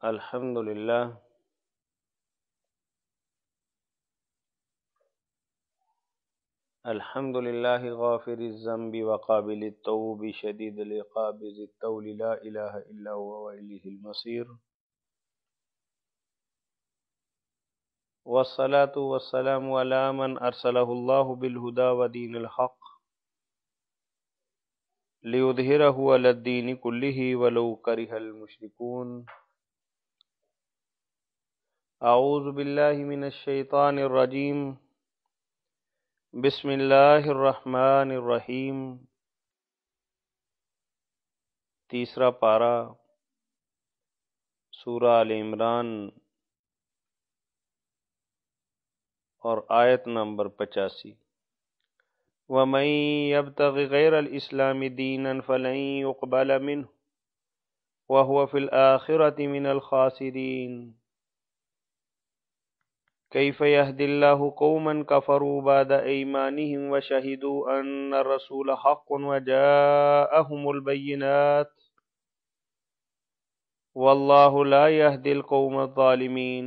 الحمد للہ الحمد للہ غافر الذنب وقابل التوب شدید العقاب ذی الطول لا الہ الا هو والیہ المصیر والصلاة والسلام علی من ارسلہ اللہ بالہدى ودین الحق لیظہرہ علی الدین کلہ ولو کرہ المشرکون اعوذ باللہ من الشیطان الرجیم بسم اللہ الرحمن الرحیم تیسرا پارہ سورہ آل عمران اور آیت نمبر 85۔ وَمَن يَبْتَغِ غَيْرَ الْإِسْلَامِ دِينًا فَلَن يُقْبَلَ مِنْهُ وَهُوَ فِي الْآخِرَةِ مِنَ الْخَاسِرِينَ كَيْفَ يَهْدِي اللَّهُ قَوْمًا كَفَرُوا بَعْدَ أَيْمَانِهِمْ وَشَهِدُوا أَنَّ الرَّسُولَ حَقٌّ وَجَاءَهُمُ الْبَيِّنَاتُ وَاللَّهُ لَا يَهْدِي الْقَوْمَ الظَّالِمِينَ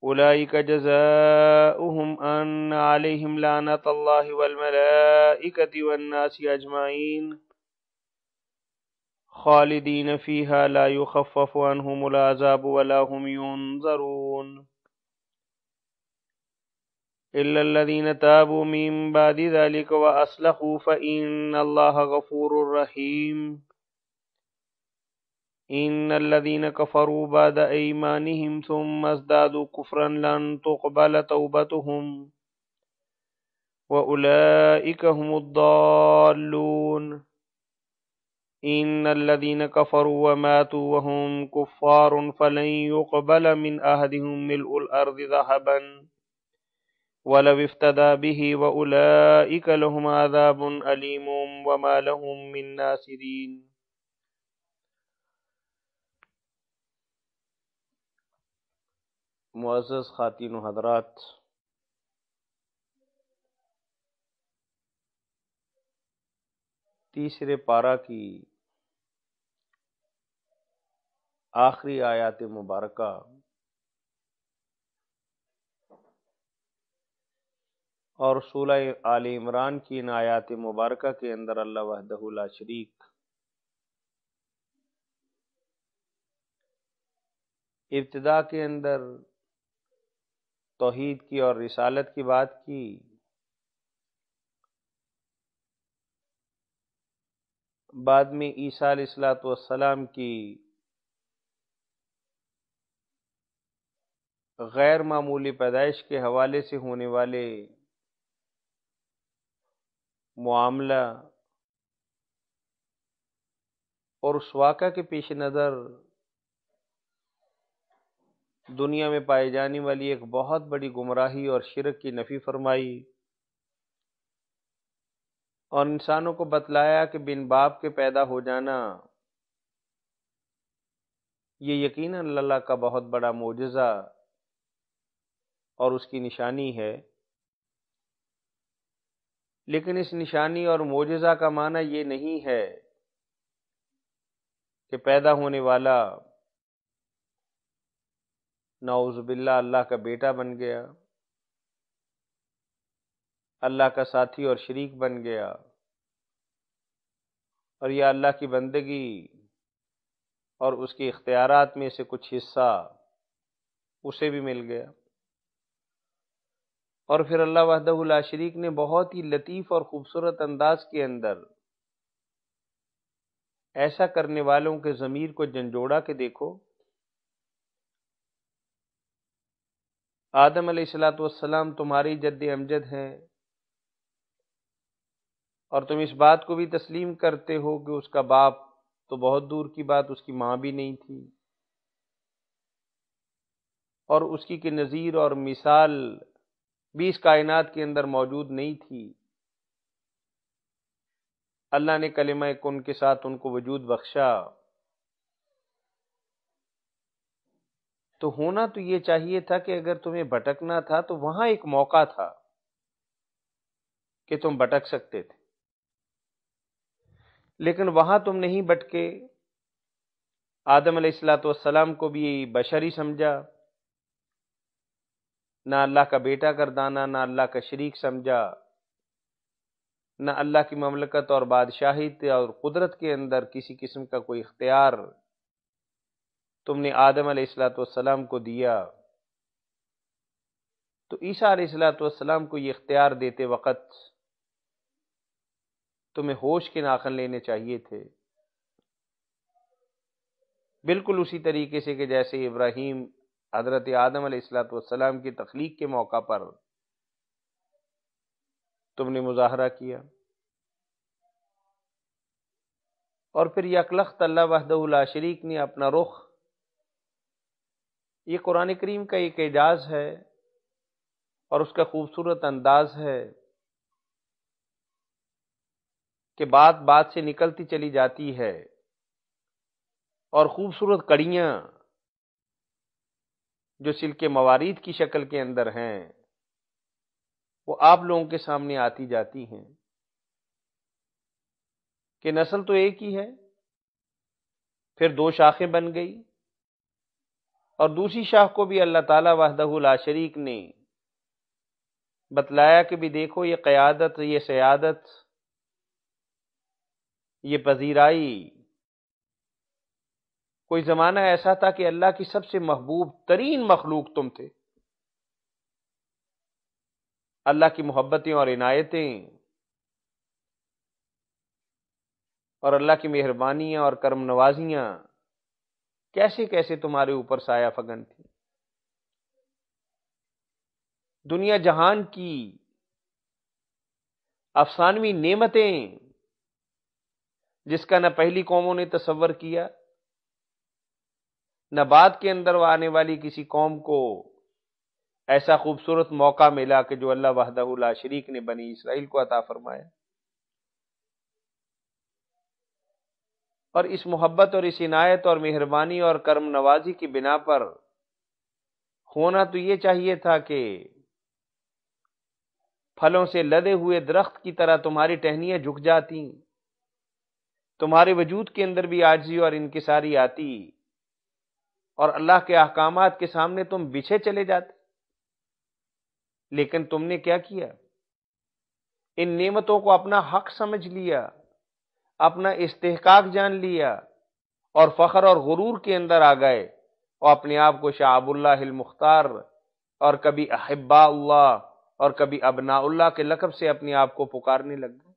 أُولَئِكَ جَزَاؤُهُمْ أَنَّ عَلَيْهِمْ لَعْنَةَ اللَّهِ وَالْمَلَائِكَةِ وَالنَّاسِ أَجْمَعِينَ خالدین فیہا لا یخفف عنہم العذاب ولا هم ینظرون الا الذین تابوا من بعد ذلك واصلحوا فإن اللہ غفور رحیم ان الذین کفروا بعد ایمانہم ثم ازدادوا کفرا لن تقبل توبتهم وأولئک هم الضالون ان الذين كفروا وماتوا وهم كفار فلن يقبل من احدهم ملء الارض ذهبا ولو افتدى به واولئك لهم عذاب اليم وما لهم من ناصرين۔ معزز خواتین و حضرات، تیسرے پارہ کی آخری آیات مبارکہ اور سورہ آل عمران کی ان آیات مبارکہ کے اندر اللہ وحدہ لا شریک ابتدا کے اندر توحید کی اور رسالت کی بات کی، بعد میں عیسیٰ علیہ السلام کی غیر معمولی پیدائش کے حوالے سے ہونے والے معاملہ اور اس واقعہ کے پیش نظر دنیا میں پائی جانے والی ایک بہت بڑی گمراہی اور شرک کی نفی فرمائی، اور انسانوں کو بتلایا کہ بن باپ کے پیدا ہو جانا یہ یقیناً اللہ کا بہت بڑا معجزہ اور اس کی نشانی ہے، لیکن اس نشانی اور معجزہ کا معنی یہ نہیں ہے کہ پیدا ہونے والا نعوذ باللہ اللہ کا بیٹا بن گیا، اللہ کا ساتھی اور شریک بن گیا، اور یہ اللہ کی بندگی اور اس کے اختیارات میں سے کچھ حصہ اسے بھی مل گیا۔ اور پھر اللہ وحدہ لا شریک نے بہت ہی لطیف اور خوبصورت انداز کے اندر ایسا کرنے والوں کے ضمیر کو جھنجھوڑا کہ دیکھو، آدم علیہ السلام تمہاری جد امجد ہیں، اور تم اس بات کو بھی تسلیم کرتے ہو کہ اس کا باپ تو بہت دور کی بات اس کی ماں بھی نہیں تھی، اور اس کی نظیر اور مثال بھی اس کائنات کے اندر موجود نہیں تھی۔ اللہ نے کلمہ کن کے ساتھ ان کو وجود بخشا، تو ہونا تو یہ چاہیے تھا کہ اگر تمہیں بھٹکنا تھا تو وہاں ایک موقع تھا کہ تم بھٹک سکتے تھے، لیکن وہاں تم نہیں بھٹکے، آدم علیہ السلام کو بھی بشری سمجھا، نہ اللہ کا بیٹا گردانا، نہ اللہ کا شریک سمجھا، نہ اللہ کی مملکت اور بادشاہیت اور قدرت کے اندر کسی قسم کا کوئی اختیار تم نے آدم علیہ السلام کو دیا۔ تو عیسیٰ علیہ السلام کو یہ اختیار دیتے وقت تمہیں ہوش کے ناخن لینے چاہیے تھے، بالکل اسی طریقے سے کہ جیسے ابراہیم حضرت آدم علیہ السلام کی تخلیق کے موقع پر تم نے مظاہرہ کیا، اور پھر یکلخت اللہ وحدہ لا شریک نے اپنا رخ، یہ قرآن کریم کا ایک اعجاز ہے اور اس کا خوبصورت انداز ہے کہ بات بات سے نکلتی چلی جاتی ہے اور خوبصورت کڑیاں جو سلک موارید کی شکل کے اندر ہیں وہ آپ لوگوں کے سامنے آتی جاتی ہیں کہ نسل تو ایک ہی ہے، پھر دو شاخیں بن گئی، اور دوسری شاخ کو بھی اللہ تعالی وحدہ لا شریک نے بتلایا کہ بھی دیکھو یہ قیادت، یہ سیادت، یہ پذیرائی، کوئی زمانہ ایسا تھا کہ اللہ کی سب سے محبوب ترین مخلوق تم تھے، اللہ کی محبتیں اور عنایتیں اور اللہ کی مہربانیاں اور کرم نوازیاں کیسے کیسے تمہارے اوپر سایہ فگن تھی۔ دنیا جہان کی افسانوی نعمتیں جس کا نہ پہلی قوموں نے تصور کیا، نہ بعد کے اندر آنے والی کسی قوم کو ایسا خوبصورت موقع ملا کہ جو اللہ وحدہ لا شریک نے بنی اسرائیل کو عطا فرمایا۔ اور اس محبت اور اس عنایت اور مہربانی اور کرم نوازی کی بنا پر ہونا تو یہ چاہیے تھا کہ پھلوں سے لدے ہوئے درخت کی طرح تمہاری ٹہنیاں جھک جاتی، تمہارے وجود کے اندر بھی عاجزی اور انکساری آتی، اور اللہ کے احکامات کے سامنے تم بچھے چلے جاتے۔ لیکن تم نے کیا کیا؟ ان نعمتوں کو اپنا حق سمجھ لیا، اپنا استحقاق جان لیا، اور فخر اور غرور کے اندر آ گئے، اور اپنے آپ کو شعب اللہ المختار، اور کبھی احباء اللہ اور کبھی ابناء اللہ کے لقب سے اپنے آپ کو پکارنے لگ گئے۔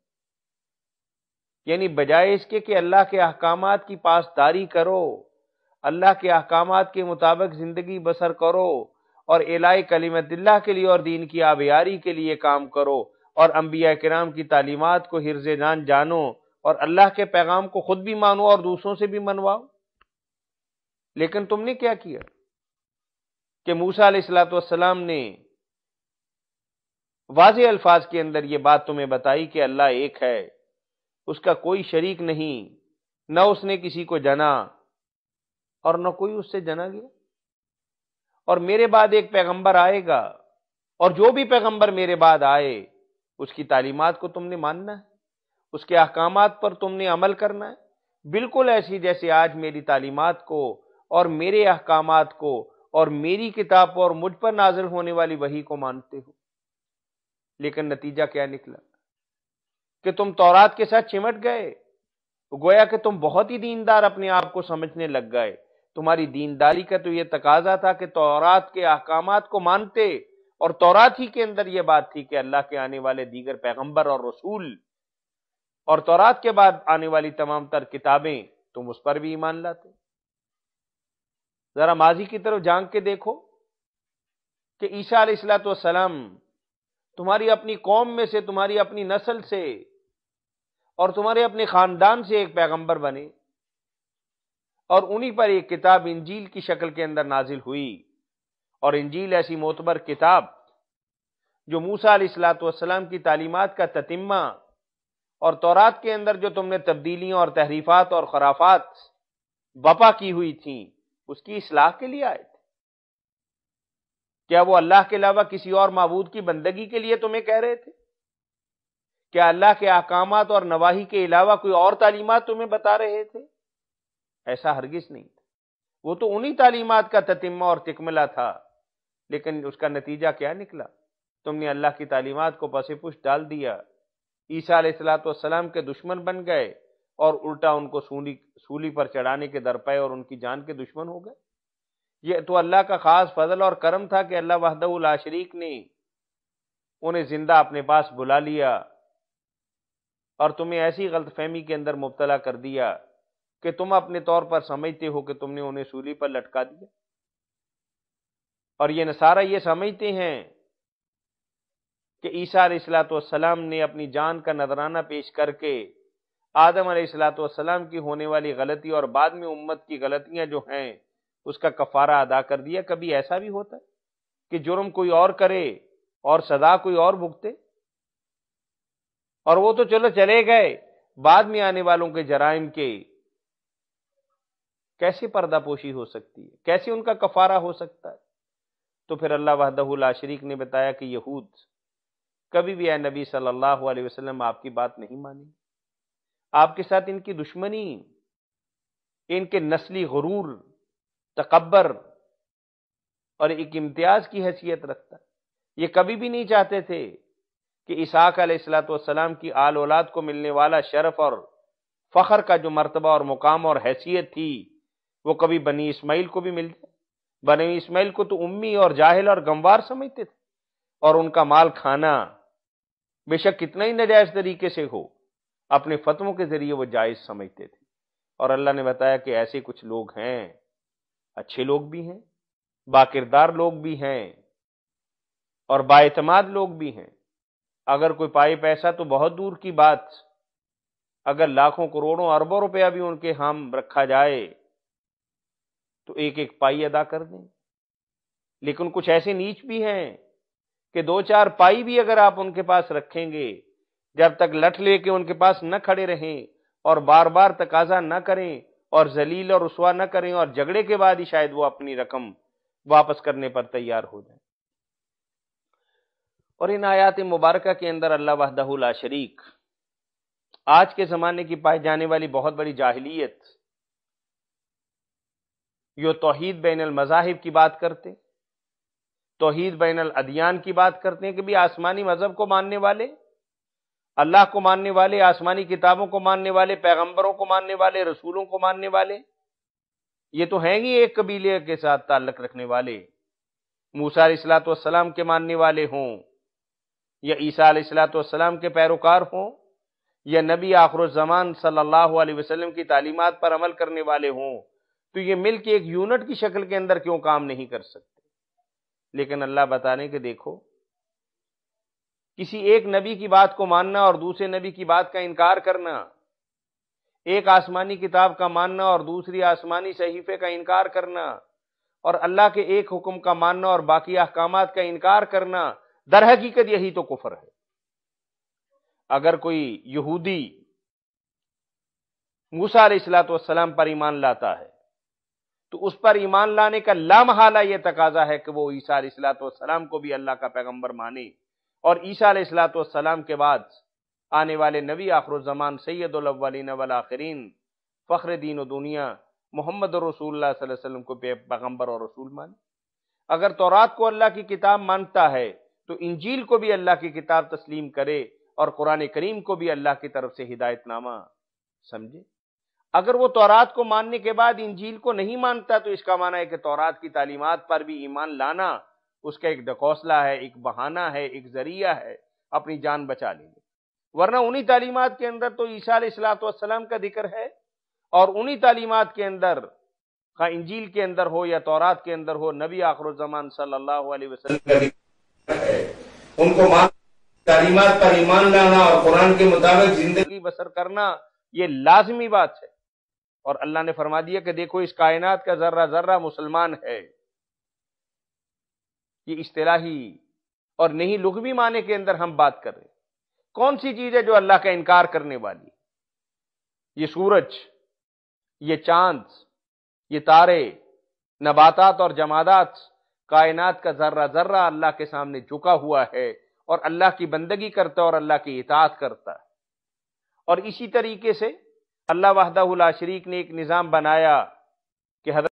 یعنی بجائے اس کے کہ اللہ کے احکامات کی پاسداری کرو، اللہ کے احکامات کے مطابق زندگی بسر کرو، اور اعلاء کلمت اللہ کے لیے اور دین کی آبیاری کے لیے کام کرو، اور انبیاء کرام کی تعلیمات کو حرز جان جانو، اور اللہ کے پیغام کو خود بھی مانو اور دوسروں سے بھی منواؤ۔ لیکن تم نے کیا کیا کہ موسیٰ علیہ السلام نے واضح الفاظ کے اندر یہ بات تمہیں بتائی کہ اللہ ایک ہے، اس کا کوئی شریک نہیں، نہ اس نے کسی کو جنا اور نہ کوئی اس سے جنا گیا، اور میرے بعد ایک پیغمبر آئے گا، اور جو بھی پیغمبر میرے بعد آئے اس کی تعلیمات کو تم نے ماننا ہے، اس کے احکامات پر تم نے عمل کرنا ہے، بالکل ایسی جیسے آج میری تعلیمات کو اور میرے احکامات کو اور میری کتاب کو اور مجھ پر نازل ہونے والی وحی کو مانتے ہو۔ لیکن نتیجہ کیا نکلا کہ تم تورات کے ساتھ چمٹ گئے، گویا کہ تم بہت ہی دیندار اپنے آپ کو سمجھنے لگ گئے۔ تمہاری دینداری کا تو یہ تقاضا تھا کہ تورات کے احکامات کو مانتے، اور تورات ہی کے اندر یہ بات تھی کہ اللہ کے آنے والے دیگر پیغمبر اور رسول اور تورات کے بعد آنے والی تمام تر کتابیں تم اس پر بھی ایمان لاتے۔ ذرا ماضی کی طرف جھانک کے دیکھو کہ عیسیٰ علیہ السلام تمہاری اپنی قوم میں سے، تمہاری اپنی نسل سے اور تمہارے اپنے خاندان سے ایک پیغمبر بنے، اور انہی پر ایک کتاب انجیل کی شکل کے اندر نازل ہوئی، اور انجیل ایسی معتبر کتاب جو موسیٰ علیہ السلام کی تعلیمات کا تتمہ، اور تورات کے اندر جو تم نے تبدیلیاں اور تحریفات اور خرافات بپا کی ہوئی تھیں اس کی اصلاح کے لیے آئے تھے۔ کیا وہ اللہ کے علاوہ کسی اور معبود کی بندگی کے لیے تمہیں کہہ رہے تھے؟ کیا اللہ کے احکامات اور نواہی کے علاوہ کوئی اور تعلیمات تمہیں بتا رہے تھے؟ ایسا ہرگز نہیں تھا۔ وہ تو انہی تعلیمات کا تتمہ اور تکملہ تھا، لیکن اس کا نتیجہ کیا نکلا؟ تم نے اللہ کی تعلیمات کو پس پش ڈال دیا، عیسیٰ علیہ السلام کے دشمن بن گئے اور الٹا ان کو سولی پر چڑھانے کے درپے اور ان کی جان کے دشمن ہو گئے۔ یہ تو اللہ کا خاص فضل اور کرم تھا کہ اللہ وحدہ لا شریک نے انہیں زندہ اپنے پاس بلا لیا اور تمہیں ایسی غلط فہمی کے اندر مبتلا کر دیا کہ تم اپنے طور پر سمجھتے ہو کہ تم نے انہیں سولی پر لٹکا دیا، اور یہ نصارہ یہ سمجھتے ہیں کہ عیسیٰ علیہ السلام نے اپنی جان کا نذرانہ پیش کر کے آدم علیہ السلام کی ہونے والی غلطی اور بعد میں امت کی غلطیاں جو ہیں اس کا کفارہ ادا کر دیا۔ کبھی ایسا بھی ہوتا ہے کہ جرم کوئی اور کرے اور سزا کوئی اور بھگتے، اور وہ تو چلو چلے گئے، بعد میں آنے والوں کے جرائم کے کیسے پردہ پوشی ہو سکتی ہے، کیسے ان کا کفارہ ہو سکتا ہے؟ تو پھر اللہ وحدہ لا شریک نے بتایا کہ یہود کبھی بھی اے نبی صلی اللہ علیہ وسلم آپ کی بات نہیں مانیں، آپ کے ساتھ ان کی دشمنی، ان کے نسلی غرور، تکبر اور ایک امتیاز کی حیثیت رکھتا ہے۔ یہ کبھی بھی نہیں چاہتے تھے کہ اسحاق علیہ السلام کی آل اولاد کو ملنے والا شرف اور فخر کا جو مرتبہ اور مقام اور حیثیت تھی وہ کبھی بنی اسماعیل کو بھی مل جائے۔ بنی اسماعیل کو تو امی اور جاہل اور گنوار سمجھتے تھے، اور ان کا مال کھانا بے شک کتنا ہی ناجائز طریقے سے ہو اپنے فتووں کے ذریعے وہ جائز سمجھتے تھے۔ اور اللہ نے بتایا کہ ایسے کچھ لوگ ہیں، اچھے لوگ بھی ہیں، باکردار لوگ بھی ہیں اور بااعتماد لوگ بھی ہیں۔ اگر کوئی پائے پیسہ تو بہت دور کی بات، اگر لاکھوں کروڑوں اربوں روپیہ بھی ان کے ہم رکھا جائے تو ایک ایک پائی ادا کر دیں۔ لیکن کچھ ایسے نیچ بھی ہیں کہ دو چار پائی بھی اگر آپ ان کے پاس رکھیں گے، جب تک لٹ لے کے ان کے پاس نہ کھڑے رہیں اور بار بار تقاضا نہ کریں اور ذلیل اور رسوا نہ کریں، اور جھگڑے کے بعد ہی شاید وہ اپنی رقم واپس کرنے پر تیار ہو جائیں۔ اور ان آیات مبارکہ کے اندر اللہ وحدہ لا شریک آج کے زمانے کی پائی جانے والی بہت بڑی جاہلیت، یہ توحید بین المذاہب کی بات کرتے، توحید بین الادیان کی بات کرتے ہیں کہ بھی آسمانی مذہب کو ماننے والے، اللہ کو ماننے والے، آسمانی کتابوں کو ماننے والے، پیغمبروں کو ماننے والے، رسولوں کو ماننے والے، یہ تو ہیں ہی ایک قبیلے کے ساتھ تعلق رکھنے والے، موسیٰ علیہ السلام کے ماننے والے ہوں یا عیسیٰ علیہ السلام کے پیروکار ہوں یا نبی آخر الزمان صلی اللہ علیہ وسلم کی تعلیمات پر عمل کرنے والے ہوں، تو یہ مل کے ایک یونٹ کی شکل کے اندر کیوں کام نہیں کر سکتے؟ لیکن اللہ بتانے کہ دیکھو، کسی ایک نبی کی بات کو ماننا اور دوسرے نبی کی بات کا انکار کرنا، ایک آسمانی کتاب کا ماننا اور دوسری آسمانی صحیفے کا انکار کرنا، اور اللہ کے ایک حکم کا ماننا اور باقی احکامات کا انکار کرنا، در حقیقت یہی تو کفر ہے۔ اگر کوئی یہودی موسیٰ علیہ السلام پر ایمان لاتا ہے تو اس پر ایمان لانے کا لامحالہ یہ تقاضا ہے کہ وہ عیسیٰ علیہ السلام کو بھی اللہ کا پیغمبر مانے، اور عیسیٰ علیہ السلام کے بعد آنے والے نبی آخر الزمان سید الاولین والآخرین فخر دین و دنیا محمد رسول اللہ صلی اللہ علیہ وسلم کو پیغمبر اور رسول مانے۔ اگر تورات کو اللہ کی کتاب مانتا ہے تو انجیل کو بھی اللہ کی کتاب تسلیم کرے اور قرآن کریم کو بھی اللہ کی طرف سے ہدایت نامہ سمجھے۔ اگر وہ تورات کو ماننے کے بعد انجیل کو نہیں مانتا تو اس کا معنی ہے کہ تورات کی تعلیمات پر بھی ایمان لانا اس کا ایک ڈکوسلا ہے، ایک بہانہ ہے، ایک ذریعہ ہے اپنی جان بچا لینے۔ ورنہ انہی تعلیمات کے اندر تو عیسیٰ علیہ السلام کا ذکر ہے، اور انہی تعلیمات کے اندر، خواہ انجیل کے اندر ہو یا تورات کے اندر ہو، نبی آخر الزمان صلی اللہ علیہ وسلم کا ذکر ہے۔ ان کو تعلیمات پر ایمان لانا اور قرآن کے مطابق زندگی بسر کرنا یہ لازمی بات ہے۔ اور اللہ نے فرما دیا کہ دیکھو اس کائنات کا ذرہ ذرہ مسلمان ہے۔ یہ اصطلاحی اور نہیں لغوی معنی کے اندر ہم بات کر رہے ہیں۔ کون سی چیز ہے جو اللہ کا انکار کرنے والی؟ یہ سورج، یہ چاند، یہ تارے، نباتات اور جمادات، کائنات کا ذرہ ذرہ اللہ کے سامنے جھکا ہوا ہے اور اللہ کی بندگی کرتا ہے اور اللہ کی اطاعت کرتا ہے۔ اور اسی طریقے سے اللہ وحدہ لا شریک نے ایک نظام بنایا کہ حضرت